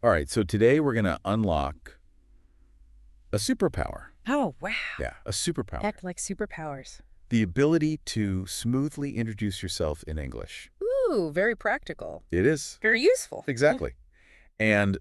All right, so today we're going to unlock a superpower. Oh, wow. Yeah, a superpower. Heck, like superpowers. The ability to smoothly introduce yourself in English. Ooh, very practical. It is. Very useful. Exactly. And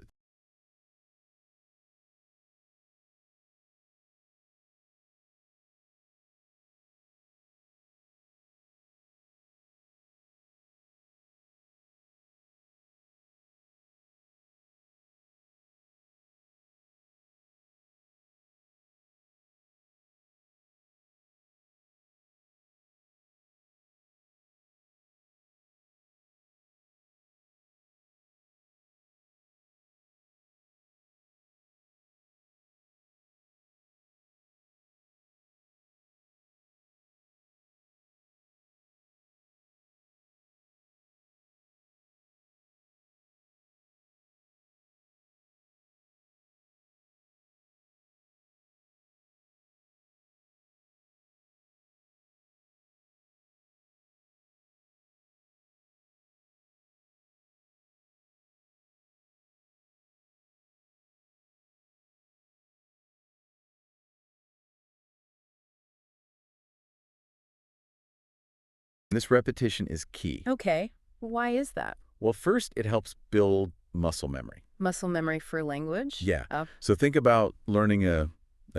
this repetition is key. Okay. Why is that? Well, first, it helps build muscle memory. Muscle memory for language? Yeah. Oh, So think about learning a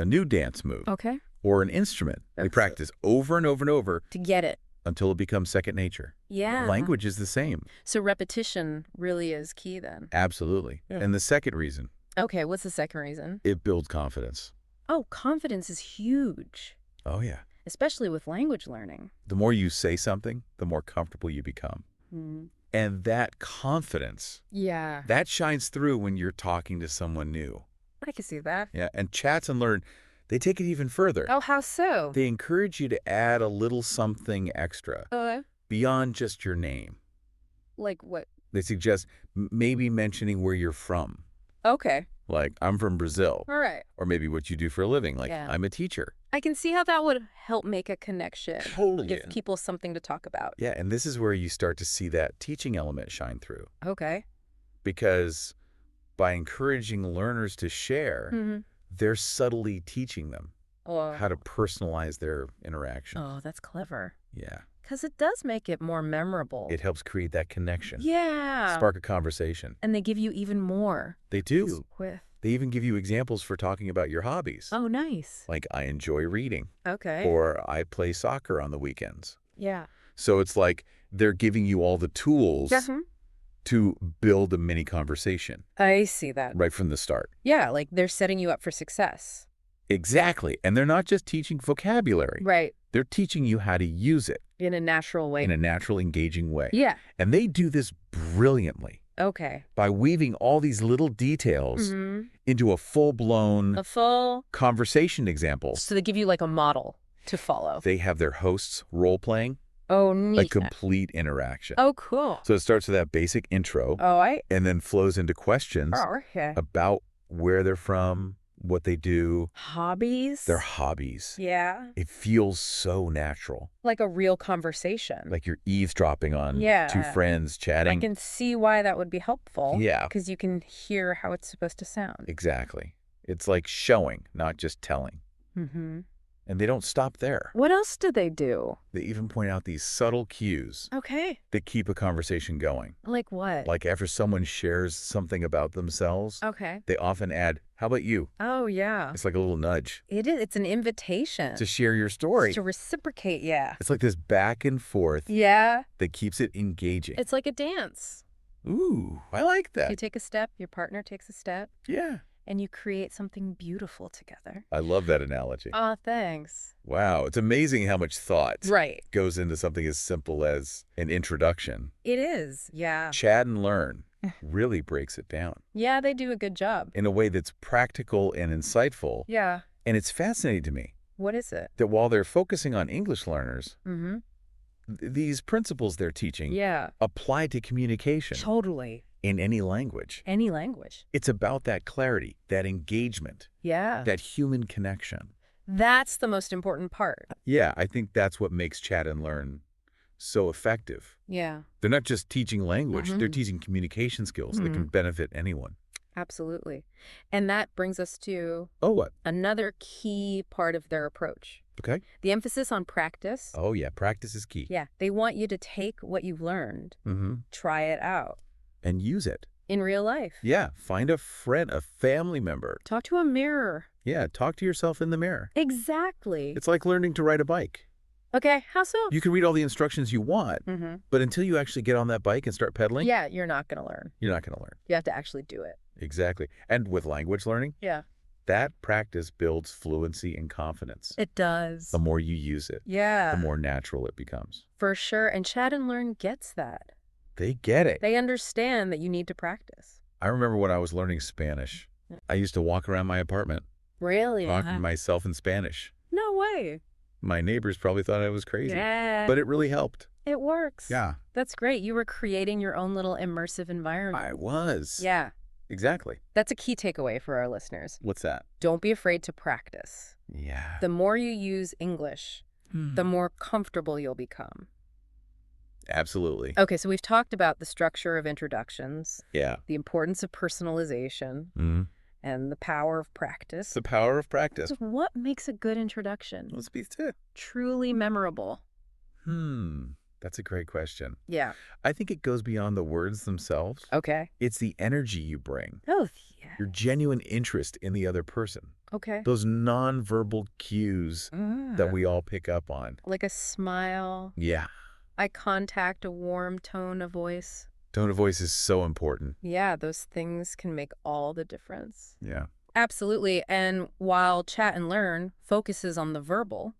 new dance move okay. or an instrument. We That's- practice over and over and over To get it. until it becomes second nature. Yeah. Language is the same. So repetition really is key then. Absolutely. Yeah. And the second reason, Okay, what's the second reason? it builds confidence. Oh, confidence is huge, Oh, yeah. especially with language learning. The more you say something, the more comfortable you become. Hmm. And that confidence, Yeah. that shines through when you're talking to someone new. I can see that. Yeah. And Chats and Learn, they take it even further. Oh, how so? They encourage you to add a little something extra beyond just your name. Like what? They suggest maybe mentioning where you're from. Okay. Like, I'm from Brazil. All right. Or maybe what you do for a living. Like, Yeah. I'm a teacher. I can see how that would help make a connection. Totally. Give people something to talk about. Yeah, and this is where you start to see that teaching element shine through. Okay. Because by encouraging learners to share, Mm-hmm. they're subtly teaching them Oh. how to personalize their interaction. Oh, that's clever. Yeah. Because it does make it more memorable. It helps create that connection. Yeah. Spark a conversation. And they give you even more. They do. With. They even give you examples for talking about your hobbies. Oh, nice. Like, I enjoy reading. Okay. Or I play soccer on the weekends. Yeah. So it's like they're giving you all the tools Mhm. to build a mini conversation I see that. right from the start. Yeah, like they're setting you up for success. Exactly. And they're not just teaching vocabulary. Right. They're teaching you how to use it In a natural way. in a natural, engaging way. Yeah. And they do this brilliantly Okay. by weaving all these little details Mm-hmm. into a full-blown A full. conversation example. So they give you like a model to follow. They have their hosts role-playing Oh, a neat. complete interaction. Oh, cool. So it starts with that basic intro Oh, and then flows into questions okay. about where they're from, what they do, Hobbies? their hobbies. Yeah. It feels so natural, Like a real conversation. like you're eavesdropping on Yeah. two friends I chatting. can see why that would be helpful. Yeah. Because you can hear how it's supposed to sound. Exactly. It's like showing, not just telling. Mm-hmm. And they don't stop there. What else do they do? They even point out these subtle cues Okay. that keep a conversation going. Like what? Like after someone shares something about themselves, Okay. they often add, how about you? Oh, yeah. It's like a little nudge It is. It's an invitation. to share your story. To reciprocate, yeah. It's like this back and forth Yeah. that keeps it engaging. It's like a dance. Ooh, I like You that. take a step, your partner takes a step, Yeah. and you create something beautiful together. I love that analogy. Aw, thanks. Wow, it's amazing how much thought Right. goes into something as simple as an introduction. It is. Yeah. Chat and Learn really breaks it down Yeah, they do a good job. in a way that's practical and insightful. Yeah. And it's fascinating to me What is it? that while they're focusing on English learners, Mm-hmm. these principles they're teaching Yeah. apply to communication Totally. in any language. Any language. It's about that clarity, that engagement, Yeah. that human connection. That's the most important part. Yeah, I think that's what makes Chat and Learn so effective. Yeah. They're not just teaching language, Mhm. they're teaching communication skills that can benefit anyone. Absolutely. And that brings us to Oh, what? another key part of their approach. Okay. The emphasis on practice. Oh, yeah. Practice is key. Yeah. They want you to take what you've learned, try it out And use it. in real life. Yeah. Find a friend, a family member. Talk to a mirror. Yeah. Talk to yourself in the mirror. Exactly. It's like learning to ride a bike. Okay. How so? You can read all the instructions you want, but until you actually get on that bike and start pedaling, Yeah, you're not going to learn. you're not going to learn. You have to actually do it. Exactly. And with language learning, Yeah. that practice builds fluency and confidence. It does. The more you use it, Yeah. the more natural it becomes. For sure. And Chat and Learn gets that. They get it. They understand that you need to practice. I remember when I was learning Spanish, I used to walk around my apartment Really? talking to myself in Spanish. No way. My neighbors probably thought I was crazy, Yeah. but it really helped. It works. Yeah, That's great. You were creating your own little immersive environment. I was. Yeah. Exactly. That's a key takeaway for our listeners. What's that? Don't be afraid to practice. Yeah. The more you use English, the more comfortable you'll become. Absolutely. Okay, so we've talked about the structure of introductions, Yeah. the importance of personalization, and the power of practice. It's the power of practice. So what makes a good introduction? Let's be it. Truly memorable. That's a great question. Yeah. I think it goes beyond the words themselves. Okay. It's the energy you bring, Oh, yeah. your genuine interest in the other person, Okay. those nonverbal cues that we all pick up on. Like a smile, Yeah. eye contact, a warm tone of voice. Tone of voice is so important. Yeah, those things can make all the difference. Yeah. Absolutely. And while Chat and Learn focuses on the verbal,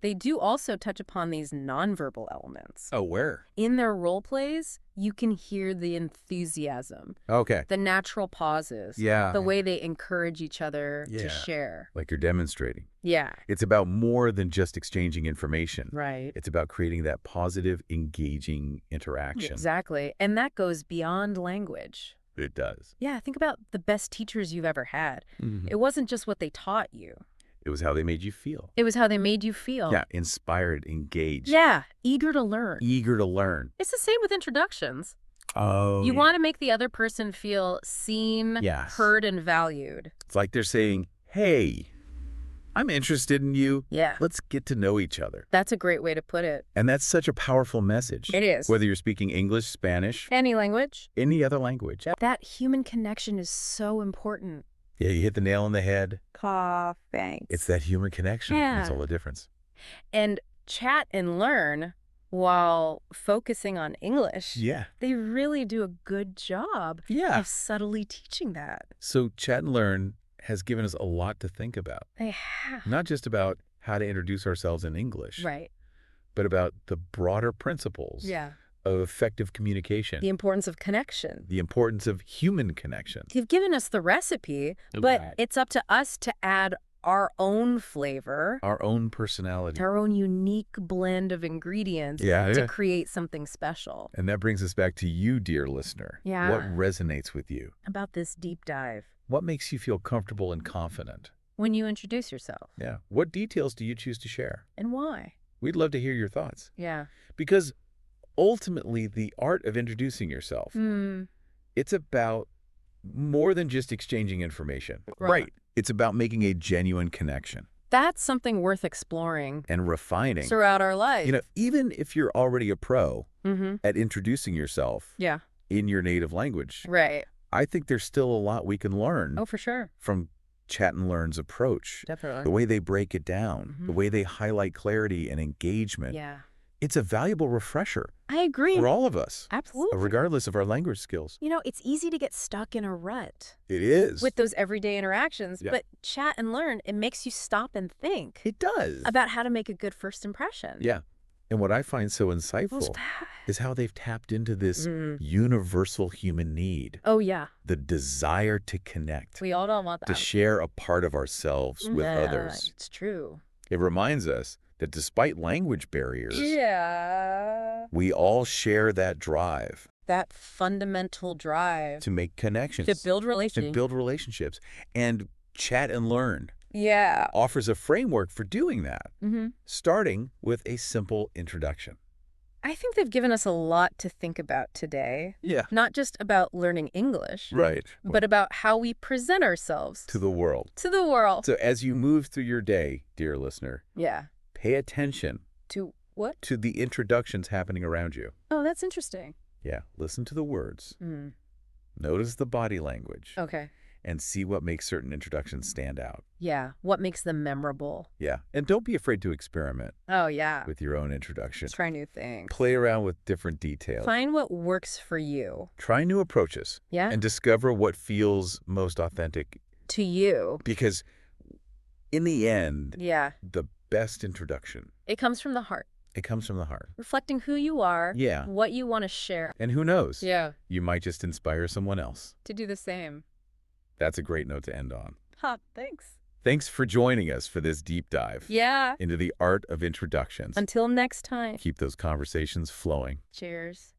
they do also touch upon these nonverbal elements. Oh, where? In their role plays, you can hear the enthusiasm, Okay. the natural pauses, Yeah. the way they encourage each other Yeah. to share. Like you're demonstrating. Yeah. It's about more than just exchanging information. Right. It's about creating that positive, engaging interaction. Exactly. And that goes beyond language. It does. Yeah, think about the best teachers you've ever had. It wasn't just what they taught you. It was how they made you feel. It was how they made you feel. Yeah, inspired, engaged. Yeah, eager to learn. Eager to learn. It's the same with introductions. Oh. You want to make the other person feel seen, Yes. heard, and valued. It's like they're saying, hey, I'm interested in you. Yeah. Let's get to know each other. That's a great way to put it. And that's such a powerful message. It is. Whether you're speaking English, Spanish, Any language. any other language. That human connection is so important. Yeah, you hit the nail on the head. Thanks. It's that human connection. Yeah. That's all the difference. And Chat and Learn, while focusing on English, Yeah. they really do a good job Yeah. of subtly teaching that. So Chat and Learn has given us a lot to think about. They have. Not just about how to introduce ourselves in English, Right. but about the broader principles Yeah. of effective communication, The importance of connection. the importance of human connection. You've given us the recipe, but it's up to us to add our own flavor, Our own personality. our own unique blend of ingredients to create something special. And that brings us back to you, dear listener. Yeah. What resonates with you? About this deep dive. What makes you feel comfortable and confident? When you introduce yourself. Yeah. What details do you choose to share? And why? We'd love to hear your thoughts. Yeah. Because ultimately, the art of introducing yourself, it's about more than just exchanging information. Right. It's about making a genuine connection That's something worth exploring and refining. throughout our life. You know, even if you're already a pro Mm-hmm. at introducing yourself Yeah. in your native language, Right. I think there's still a lot we can learn Oh, for sure. from Chat and Learn's approach. Definitely. The way they break it down, the way they highlight clarity and engagement. Yeah. It's a valuable refresher I agree. for all of us, Absolutely. regardless of our language skills. You know, it's easy to get stuck in a rut It is. with those everyday interactions, Yeah. but Chat and Learn, it makes you stop and think It does. about how to make a good first impression. Yeah. And what I find so What's insightful that? is how they've tapped into this universal human need, Oh, yeah. the desire to connect, We all don't want that. to share a part of ourselves with Yeah, others. It's true. It reminds us that despite language barriers, Yeah. we all share that drive That fundamental drive to make connections, to build to relationships. build relationships. And Chat and Learn Yeah. offers a framework for doing that, Mm-hmm. starting with a simple introduction. I think they've given us a lot to think about today. Yeah. Not just about learning English, Right. but about how we present ourselves To the world. to the world. So as you move through your day, dear listener, Yeah. pay attention To what? to the introductions happening around you. Oh, that's interesting. Yeah. Listen to the words. Mm. Notice the body language. Okay. And see what makes certain introductions stand out. Yeah. What makes them memorable? Yeah. And don't be afraid to experiment Oh, yeah. with your own introduction. Try new things. Play around with different details. Find what works for you. Try new approaches. Yeah. And discover what feels most authentic. To you. Because in the end, Yeah. the best introduction, It comes from the heart. it comes from the heart. Reflecting who you are. Yeah. What you want to share. And who knows? Yeah. You might just inspire someone else. To do the same. That's a great note to end on. Ha, thanks. Thanks for joining us for this deep dive Yeah. into the art of introductions. Until next time. Keep those conversations flowing. Cheers.